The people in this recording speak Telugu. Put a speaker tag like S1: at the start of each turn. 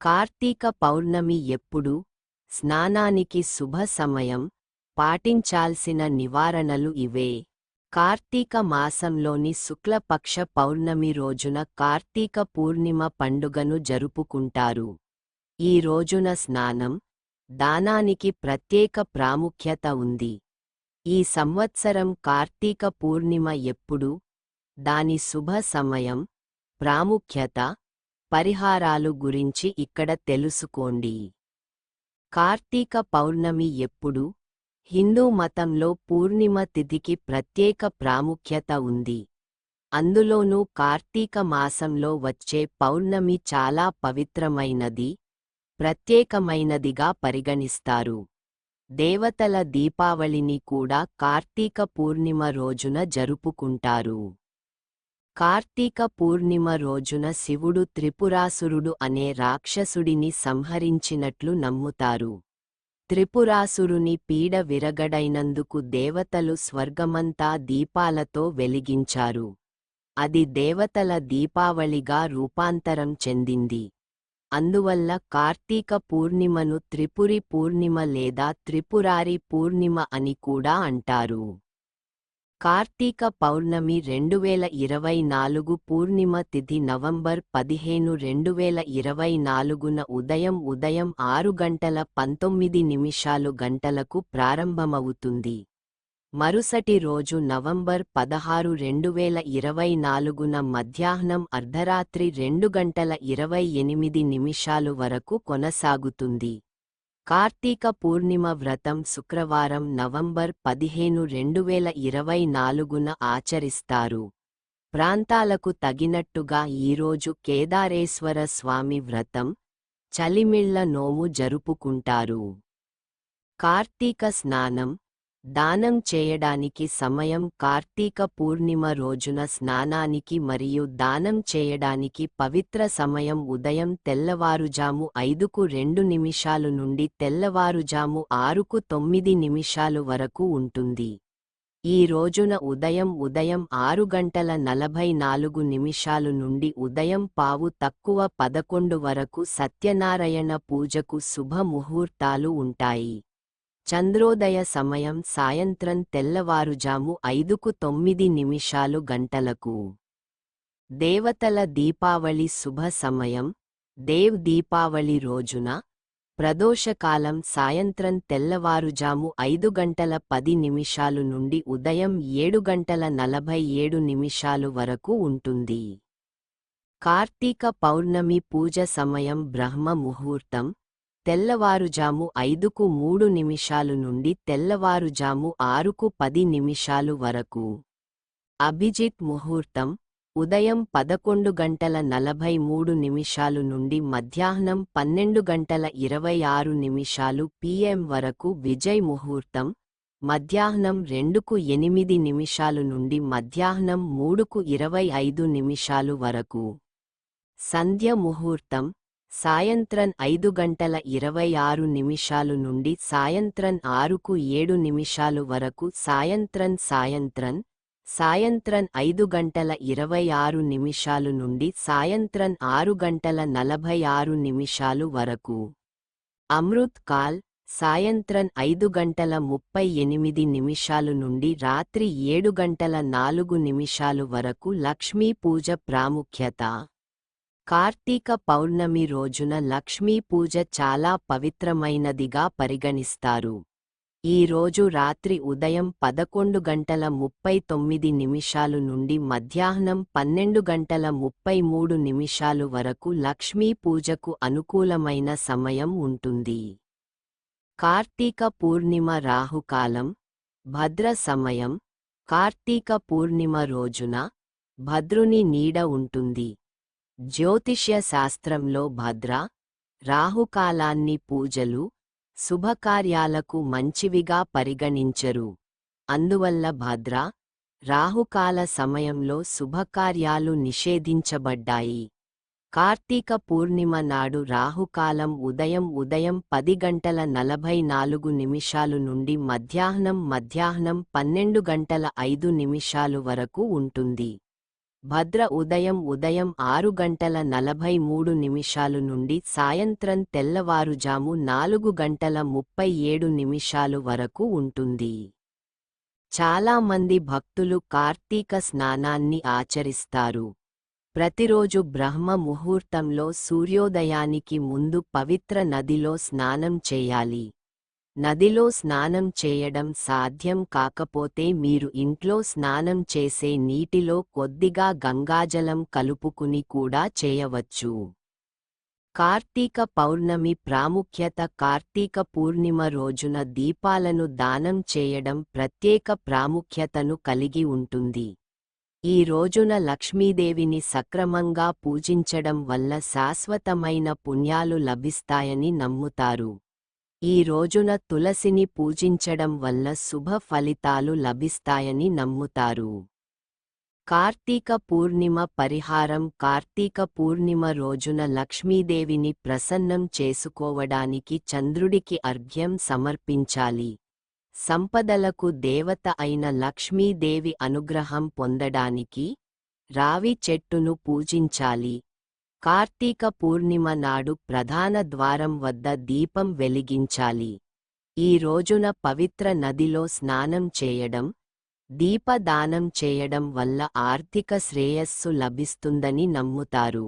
S1: కార్తీక పౌర్ణమి ఎప్పుడు? స్నానానికి శుభ సమయం. పాటించాల్సిన నివారణలు ఇవే. కార్తీక మాసంలోని శుక్లపక్ష పౌర్ణమి రోజున కార్తీక పూర్ణిమ పండుగను జరుపుకుంటారు. ఈ రోజున స్నానం, దానానికి ప్రత్యేక ప్రాముఖ్యత ఉంది. ఈ సంవత్సరం కార్తీక పూర్ణిమ ఎప్పుడు? దాని శుభ సమయం, ప్రాముఖ్యత, పరిహారాలు గురించి ఇక్కడ తెలుసుకోండి. కార్తీక పౌర్ణమి ఎప్పుడు? హిందూ మతంలో పూర్ణిమ తిథికి ప్రత్యేక ప్రాముఖ్యత ఉంది. అందులోనూ కార్తీక మాసంలో వచ్చే పౌర్ణమి చాలా పవిత్రమైనది, ప్రత్యేకమైనదిగా పరిగణిస్తారు. దేవతల దీపావళిని కూడా కార్తీక పూర్ణిమ రోజున జరుపుకుంటారు. కార్తీక పూర్ణిమ రోజున శివుడు త్రిపురాసురుడు అనే రాక్షసుడిని సంహరించినట్లు నమ్ముతారు. త్రిపురాసురుని పీడ విరగడైనందుకు దేవతలు స్వర్గమంతా దీపాలతో వెలిగించారు. అది దేవతల దీపావళిగా రూపాంతరం చెందింది. అందువల్ల కార్తీక పూర్ణిమను త్రిపురి పూర్ణిమ లేదా త్రిపురారి పూర్ణిమ అని కూడా అంటారు. కార్తీక పౌర్ణమి 2024 పూర్ణిమ తిథి నవంబర్ 15, 2024న ఉదయం 6:19 గంటలకు ప్రారంభమవుతుంది. మరుసటి రోజు నవంబర్ 16, 2024న మధ్యాహ్నం అర్ధరాత్రి 2:28 వరకు కొనసాగుతుంది. కార్తీక పూర్ణిమ వ్రతం శుక్రవారం నవంబర్ 15, 2024న ఆచరిస్తారు. ప్రాంతాలకు తగినట్టుగా ఈరోజు కేదారేశ్వర స్వామి వ్రతం, చలిమిళ్ల నోము జరుపుకుంటారు. కార్తీక స్నానం, దానం చేయడానికి సమయం. కార్తీక పూర్ణిమ రోజున స్నానానికి మరియు దానం చేయడానికి పవిత్ర సమయం ఉదయం తెల్లవారుజాము 5:02 నుండి తెల్లవారుజాము 6:09 వరకు ఉంటుంది. ఈ రోజున ఉదయం 6:44 నుండి ఉదయం 11:15 వరకు సత్యనారాయణ పూజకు శుభ ముహూర్తాలు ఉంటాయి. చంద్రోదయ సమయం సాయంత్రం తెల్లవారుజాము 5:09 గంటలకు. దేవతల దీపావళి శుభ సమయం. దేవ్ దీపావళి రోజున ప్రదోషకాలం సాయంత్రం తెల్లవారుజాము 5:10 నుండి ఉదయం 7:47 వరకు ఉంటుంది. కార్తీక పౌర్ణమి పూజ సమయం బ్రహ్మ ముహూర్తం తెల్లవారుజాము 5:03 నుండి తెల్లవారుజాము 6:10 వరకు. అభిజిత్ ముహూర్తం ఉదయం 11:43 నుండి మధ్యాహ్నం 12:26 PM వరకు. విజయ్ ముహూర్తం మధ్యాహ్నం 2:08 నుండి మధ్యాహ్నం 3:25 వరకు. సంధ్య ముహూర్తం సాయంత్రం 5:26 నుండి సాయంత్రం 6:07 వరకు. సాయంత్రం 5:26 నుండి సాయంత్రం 6:46 వరకు. అమృత్ కాల్ సాయంత్రం 5:38 నుండి రాత్రి 7:04 వరకు. లక్ష్మీ పూజ ప్రాముఖ్యత. కార్తీక పౌర్ణమి రోజున లక్ష్మీ పూజ చాలా పవిత్రమైనదిగా పరిగణిస్తారు. ఈ రోజు రాత్రి ఉదయం 11:39 నుండి మధ్యాహ్నం 12:33 వరకు లక్ష్మీ పూజకు అనుకూలమైన సమయం ఉంటుంది. కార్తీక పూర్ణిమ రాహుకాలం, భద్ర సమయం. కార్తీక పూర్ణిమ రోజున భద్రుని నీడ ఉంటుంది. జ్యోతిష్య శాస్త్రంలో భద్ర, రాహుకాలాన్ని పూజలు, శుభకార్యాలకు మంచివిగా పరిగణించరు. అందువల్ల భద్ర, రాహుకాల సమయంలో శుభకార్యాలు నిషేధించబడ్డాయి. కార్తీక పూర్ణిమ నాడు రాహుకాలం ఉదయం 10:44 నుండి మధ్యాహ్నం 12:05 వరకు ఉంటుంది. భద్ర ఉదయం 6:43 నుండి సాయంత్రం తెల్లవారుజాము 4:37 వరకు ఉంటుంది. చాలామంది భక్తులు కార్తీక స్నానాన్ని ఆచరిస్తారు. ప్రతిరోజు బ్రహ్మ ముహూర్తంలో సూర్యోదయానికి ముందు పవిత్ర నదిలో స్నానం చేయాలి. నదిలో స్నానం చేయడం సాధ్యం కాకపోతే మీరు ఇంట్లో స్నానం చేసే నీటిలో కొద్దిగా గంగాజలం కలుపుకుని కూడా చేయవచ్చు. కార్తీక పౌర్ణమి ప్రాముఖ్యత. కార్తీక పూర్ణిమ రోజున దీపాలను దానం చేయడం ప్రత్యేక ప్రాముఖ్యతను కలిగి ఉంటుంది. ఈ రోజున లక్ష్మీదేవిని సక్రమంగా పూజించడం వల్ల శాశ్వతమైన పుణ్యాలు లభిస్తాయని నమ్ముతారు. ఈ రోజున తులసిని పూజించడం వల్ల శుభ ఫలితాలు లభిస్తాయని నమ్ముతారు. కార్తీక పూర్ణిమ పరిహారం. కార్తీక పూర్ణిమ రోజున లక్ష్మీదేవిని ప్రసన్నం చేసుకోవడానికి చంద్రుడికి అర్ఘ్యం సమర్పించాలి. సంపదలకు దేవత అయిన లక్ష్మీదేవి అనుగ్రహం పొందడానికి రావి చెట్టును పూజించాలి. కార్తీక పూర్ణిమ నాడు ప్రధాన ద్వారం వద్ద దీపం వెలిగించాలి. ఈ రోజున పవిత్ర నదిలో స్నానం చేయడం, దీపదానం చేయడం వల్ల ఆర్థిక శ్రేయస్సు లభిస్తుందని నమ్ముతారు.